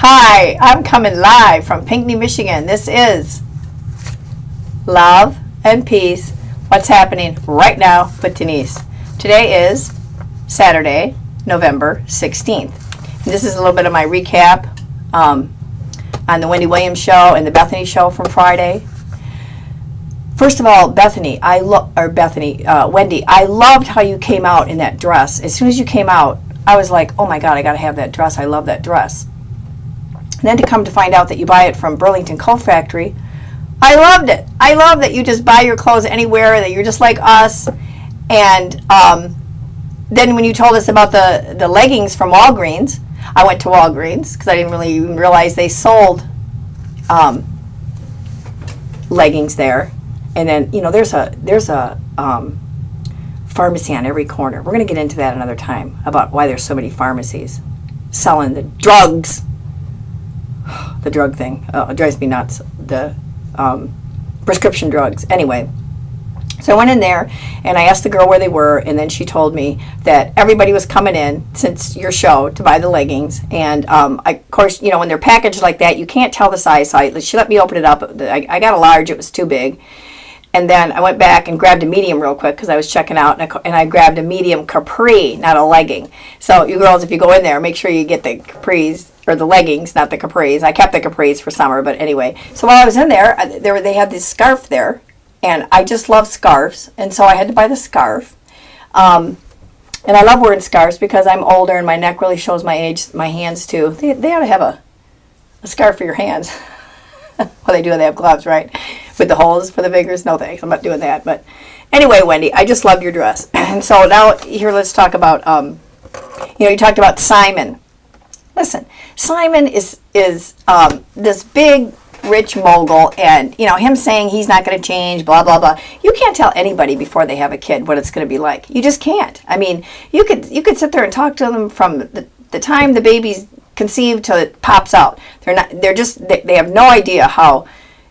Hi, I'm coming live from Pinckney, Michigan. This is Love and Peace. What's happening right now with Denise? Today is Saturday, November 16th. And this is a little bit of my recap on the Wendy Williams show and the Bethany show from Friday. First of all, Wendy, I loved how you came out in that dress. As soon as you came out, I was like, oh my God, I got to have that dress. I love that dress. And then to come to find out that you buy it from Burlington Coat Factory, I loved it. I love that you just buy your clothes anywhere, that you're just like us. And then when you told us about the leggings from Walgreens, I went to Walgreens because I didn't really even realize they sold leggings there. And then, there's a pharmacy on every corner. We're going to get into that another time about why there's so many pharmacies selling the drugs. The drug thing. It drives me nuts. The prescription drugs. Anyway, so I went in there and I asked the girl where they were, and then she told me that everybody was coming in since your show to buy the leggings. And of course, when they're packaged like that, you can't tell the size. So she let me open it up. I got a large. It was too big. And then I went back and grabbed a medium real quick because I was checking out, and I grabbed a medium capri, not a legging. So you girls, if you go in there, make sure you get the capris, or the leggings, not the capris. I kept the capris for summer, but anyway. So while I was in there, they had this scarf there, and I just love scarves, and so I had to buy the scarf. And I love wearing scarves because I'm older and my neck really shows my age, my hands too. They ought to have a scarf for your hands. Well, they do. They have gloves, right? With the holes for the fingers. No thanks. I'm not doing that. But anyway, Wendy, I just loved your dress. And so now here, let's talk about, you talked about Simon. Listen, Simon is this big, rich mogul, and, him saying he's not going to change, blah, blah, blah. You can't tell anybody before they have a kid what it's going to be like. You just can't. I mean, you could sit there and talk to them from the time the baby's conceived till it pops out. They have no idea how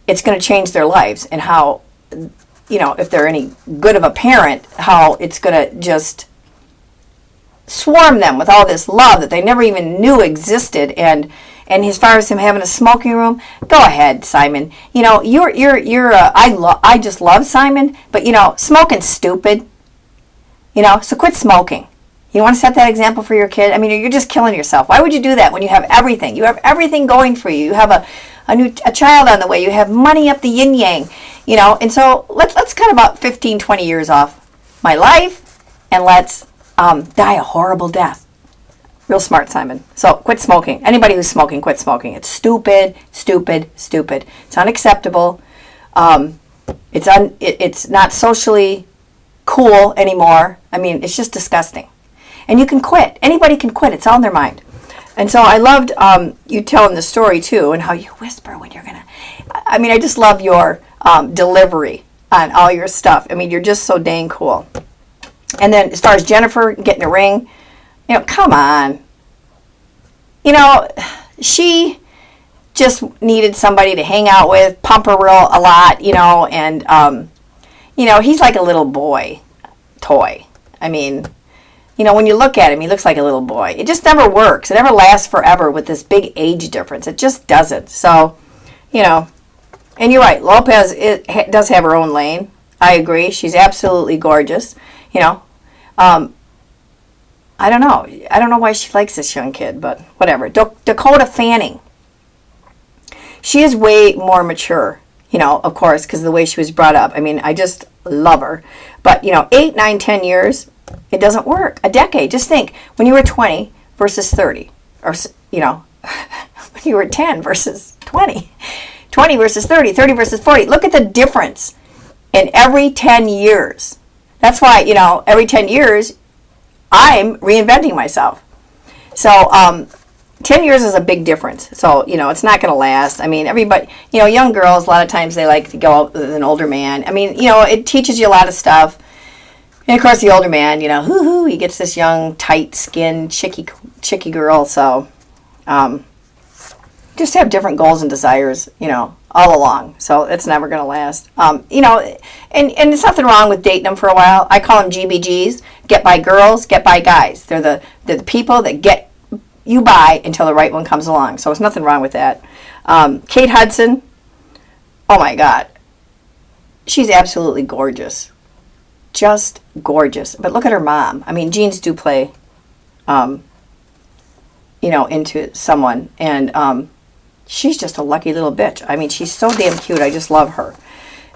it's going to change their lives, and how, if they're any good of a parent, how it's going to just swarm them with all this love that they never even knew existed. And as far as him having a smoking room, go ahead, Simon. I just love Simon, but smoking's stupid. So quit smoking. You want to set that example for your kid? I mean, you're just killing yourself. Why would you do that when you have everything? You have everything going for you. You have a child on the way. You have money up the yin yang. And so let's cut about 15, 20 years off my life, and let's die a horrible death. Real smart, Simon. So quit smoking. Anybody who's smoking, quit smoking. It's stupid, stupid, stupid. It's unacceptable. It's not socially cool anymore. I mean, it's just disgusting. And you can quit. Anybody can quit. It's all in their mind. And so I loved you telling the story too, and how you whisper when you're gonna. I mean, I just love your delivery on all your stuff. I mean, you're just so dang cool. And then as far as Jennifer getting a ring, come on. She just needed somebody to hang out with, pump her a lot, and he's like a little boy toy. I mean, when you look at him, he looks like a little boy. It just never works. It never lasts forever with this big age difference. It just doesn't. So, and you're right. Lopez does have her own lane. I agree. She's absolutely gorgeous. I don't know. I don't know why she likes this young kid, but whatever. Dakota Fanning. She is way more mature, of course, because of the way she was brought up. I mean, I just love her. But, 8, 9, 10 years, it doesn't work. A decade. Just think, when you were 20 versus 30. Or, when you were 10 versus 20. 20 versus 30. 30 versus 40. Look at the difference in every 10 years. That's why, every 10 years, I'm reinventing myself. So, 10 years is a big difference. So, it's not going to last. I mean, everybody, young girls, a lot of times they like to go out with an older man. I mean, it teaches you a lot of stuff. And, of course, the older man, he gets this young, tight-skinned, chicky girl. So, just have different goals and desires, all along. So it's never going to last. And there's nothing wrong with dating them for a while. I call them GBGs, get by girls, get by guys. They're the people that get, you buy until the right one comes along. So there's nothing wrong with that. Kate Hudson, oh my God. She's absolutely gorgeous. Just gorgeous. But look at her mom. I mean, genes do play, into someone. And she's just a lucky little bitch. I mean, she's so damn cute. I just love her.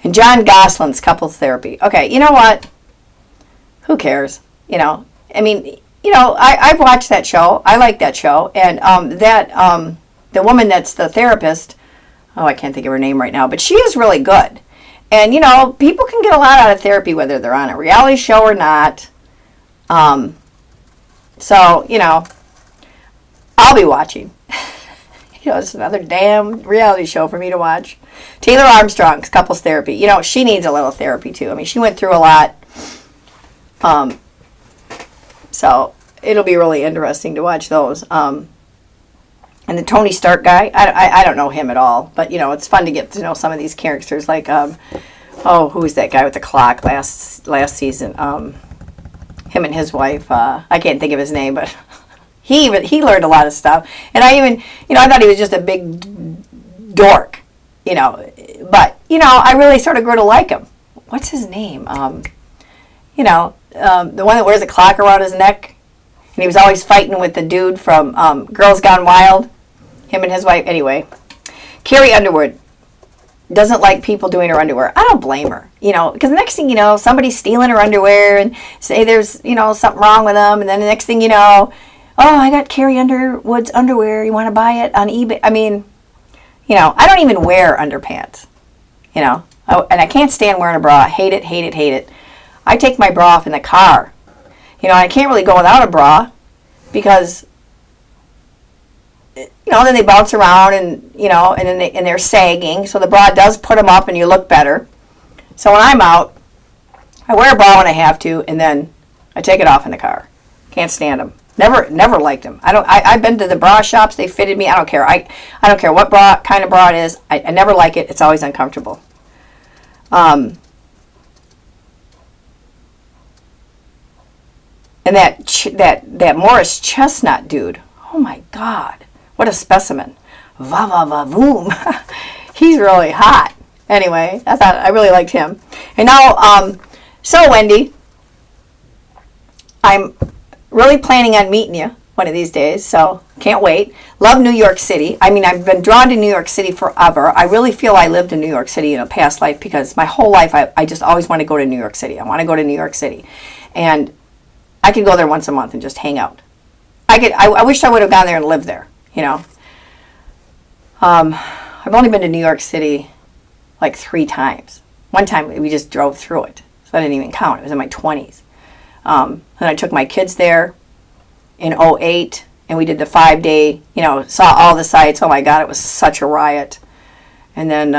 And John Goslin's Couples Therapy. Okay, you know what? Who cares? I mean, I've watched that show. I like that show. And the woman that's the therapist, oh, I can't think of her name right now, but she is really good. And, people can get a lot out of therapy, whether they're on a reality show or not. So, I'll be watching. It's another damn reality show for me to watch. Taylor Armstrong's Couples Therapy. She needs a little therapy, too. I mean, she went through a lot. So it'll be really interesting to watch those. And the Tony Stark guy, I don't know him at all, but it's fun to get to know some of these characters. Like, who was that guy with the clock last season? Him and his wife. I can't think of his name, but he learned a lot of stuff. And I thought he was just a big dork, But I really sort of grew to like him. What's his name? The one that wears a clock around his neck. And he was always fighting with the dude from Girls Gone Wild. Him and his wife. Anyway. Carrie Underwood doesn't like people doing her underwear. I don't blame her. Because the next thing you know, somebody's stealing her underwear and say there's, something wrong with them. And then the next thing you know, oh, I got Carrie Underwood's underwear. You want to buy it on eBay? I mean, I don't even wear underpants. And I can't stand wearing a bra. I hate it, hate it, hate it. I take my bra off in the car. I can't really go without a bra because, then they bounce around and then they're sagging. So the bra does put them up and you look better. So when I'm out, I wear a bra when I have to and then I take it off in the car. Can't stand them. Never liked them. I've been to the bra shops. They fitted me. I don't care. I don't care what kind of bra it is. I never like it. It's always uncomfortable. And that Morris Chestnut dude, oh my God, what a specimen. Va va va voom. He's really hot. Anyway, I really liked him. And now, so Wendy, I'm really planning on meeting you one of these days, so can't wait. Love New York City. I mean, I've been drawn to New York City forever. I really feel I lived in New York City in a past life because my whole life I just always want to go to New York City. I want to go to New York City. And I could go there once a month and just hang out. I wish I would have gone there and lived there, I've only been to New York City like 3 times. One time we just drove through it, so I didn't even count. It was in my 20s. And I took my kids there in 2008, and we did the 5-day, saw all the sights. Oh my God, it was such a riot. And then,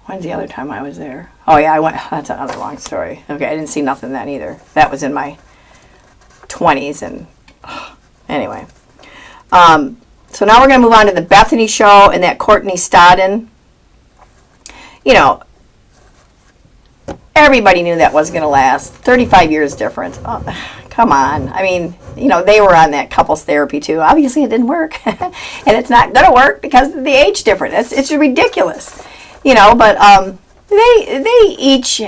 when's the other time I was there? Oh yeah, I went, that's another long story. Okay, I didn't see nothing then either. That was in my 20s, and anyway. So now we're going to move on to the Bethany show and that Courtney Stodden. Everybody knew that wasn't going to last. 35 years difference. Oh, come on. I mean, they were on that couples therapy too. Obviously it didn't work. And it's not going to work because of the age difference. It's ridiculous. But they each,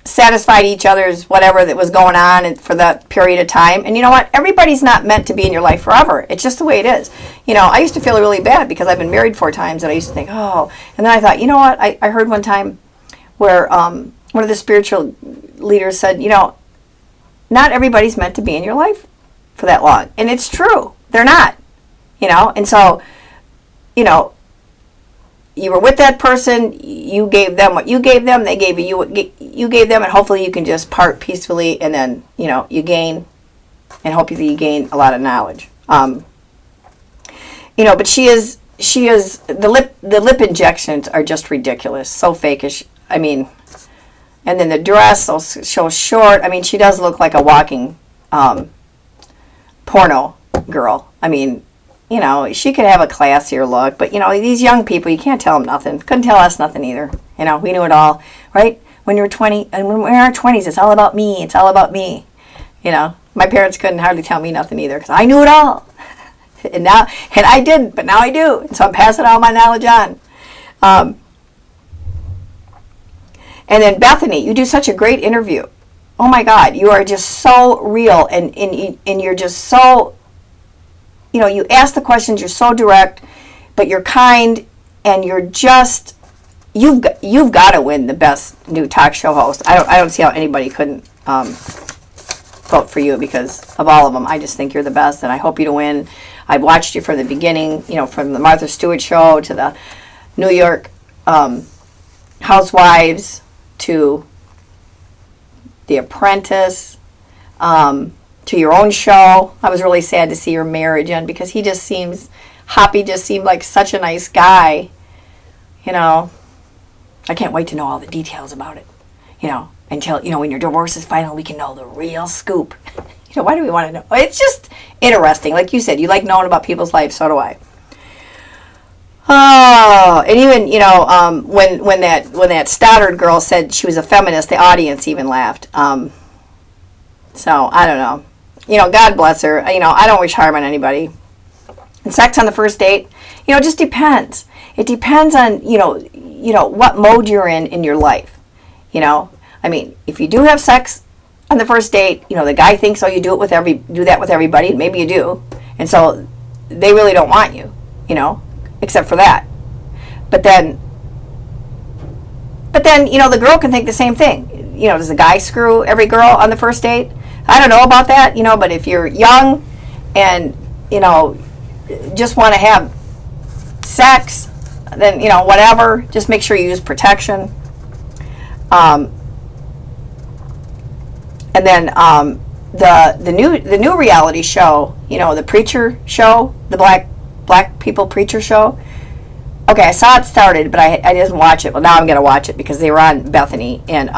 satisfied each other's whatever that was going on for that period of time. And you know what? Everybody's not meant to be in your life forever. It's just the way it is. I used to feel really bad because I've been married 4 times and I used to think, oh. And then I thought, you know what? I heard one time where one of the spiritual leaders said, not everybody's meant to be in your life for that long. And it's true. They're not. And so, you were with that person, you gave them what you gave them, they gave you what you gave them, and hopefully you can just part peacefully, and then, you gain, and hopefully you gain a lot of knowledge. But she is, the lip injections are just ridiculous, so fakish. I mean, and then the dress so short. I mean, she does look like a walking porno girl. I mean, she could have a classier look, but, these young people, you can't tell them nothing. Couldn't tell us nothing either. We knew it all, right? When you're 20, and when we're in our 20s, it's all about me. It's all about me. My parents couldn't hardly tell me nothing either because I knew it all. and I didn't, but now I do. And so I'm passing all my knowledge on. And then Bethany, you do such a great interview. Oh my God, you are just so real, and you're just so, you ask the questions, you're so direct, but you're kind, and you're just, you've got to win the best new talk show host. I don't see how anybody couldn't vote for you because of all of them. I just think you're the best, and I hope you to win. I've watched you from the beginning, from the Martha Stewart show to the New York Housewives to The Apprentice, to your own show. I was really sad to see your marriage end because Hoppy just seemed like such a nice guy. I can't wait to know all the details about it. Until, when your divorce is final, we can know the real scoop. Why do we want to know? It's just interesting. Like you said, you like knowing about people's lives. So do I. Oh, and even, when that Stoddard girl said she was a feminist, the audience even laughed. So, I don't know. God bless her. I don't wish harm on anybody. And sex on the first date, it just depends. It depends on, what mode you're in your life. If you do have sex on the first date, the guy thinks, you do that with everybody, and maybe you do. And so they really don't want you, except for that. But then, the girl can think the same thing. Does the guy screw every girl on the first date? I don't know about that, but if you're young and, just want to have sex, then, whatever, just make sure you use protection. And then the new reality show, the preacher show, the black people preacher show. Okay, I saw it started, but I didn't watch it. Well, now I'm going to watch it because they were on Bethany, and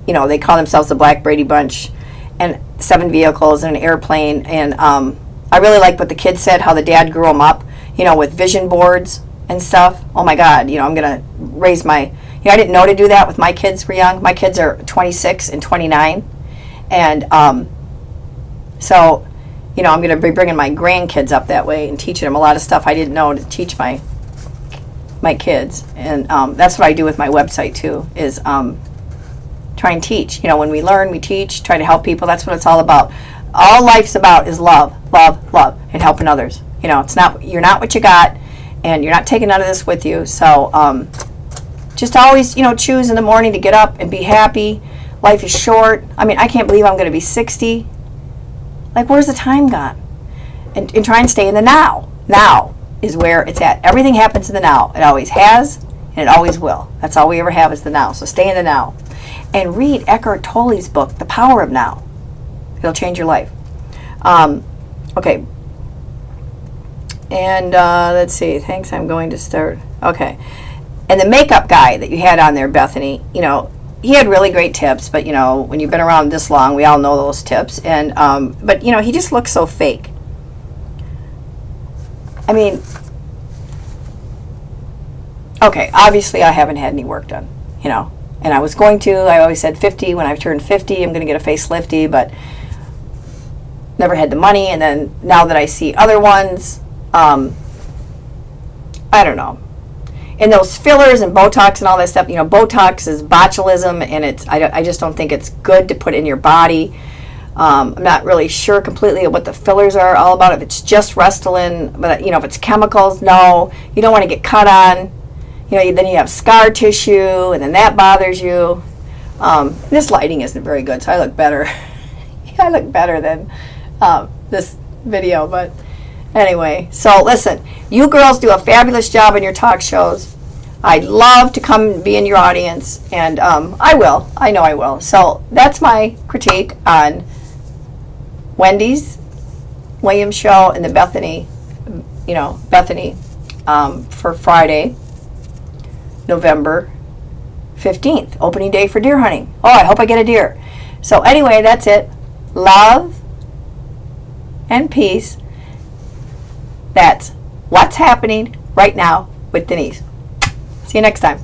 they call themselves the Black Brady Bunch, and 7 vehicles and an airplane. And I really like what the kids said, how the dad grew them up, with vision boards and stuff. Oh my God, I'm going to raise my. I didn't know to do that with my kids were young. My kids are 26 and 29. And so, I'm going to be bringing my grandkids up that way and teaching them a lot of stuff I didn't know to teach my kids. And that's what I do with my website, too, is try and teach. When we learn, we teach, try to help people. That's what it's all about. All life's about is love, love, love, and helping others. You're not what you got, and you're not taking none of this with you. So, just always, choose in the morning to get up and be happy. Life is short. I can't believe I'm going to be 60. Like, where's the time gone? And try and stay in the now. Now is where it's at. Everything happens in the now. It always has, and it always will. That's all we ever have is the now. So stay in the now. And read Eckhart Tolle's book, The Power of Now. It'll change your life. Okay. And let's see. Thanks, I'm going to start. Okay. And the makeup guy that you had on there, Bethany, he had really great tips, but, when you've been around this long, we all know those tips. And, but, he just looks so fake. Okay, obviously I haven't had any work done, and I was going to. I always said 50. When I turned 50, I'm going to get a facelifty, but never had the money. And then now that I see other ones, I don't know. And those fillers and Botox and all that stuff, Botox is botulism, and I just don't think it's good to put in your body. I'm not really sure completely what the fillers are all about, if it's just Restylane, but, if it's chemicals, no. You don't want to get cut on. Then you have scar tissue, and then that bothers you. This lighting isn't very good, so I look better. I look better than this video, but anyway. So listen, you girls do a fabulous job in your talk shows. I'd love to come and be in your audience, and I will. I know I will. So that's my critique on Wendy's Williams show and the Bethany for Friday, November 15th, opening day for deer hunting. Oh, I hope I get a deer. So anyway, that's it. Love and peace. That's what's happening right now with Denise. See you next time.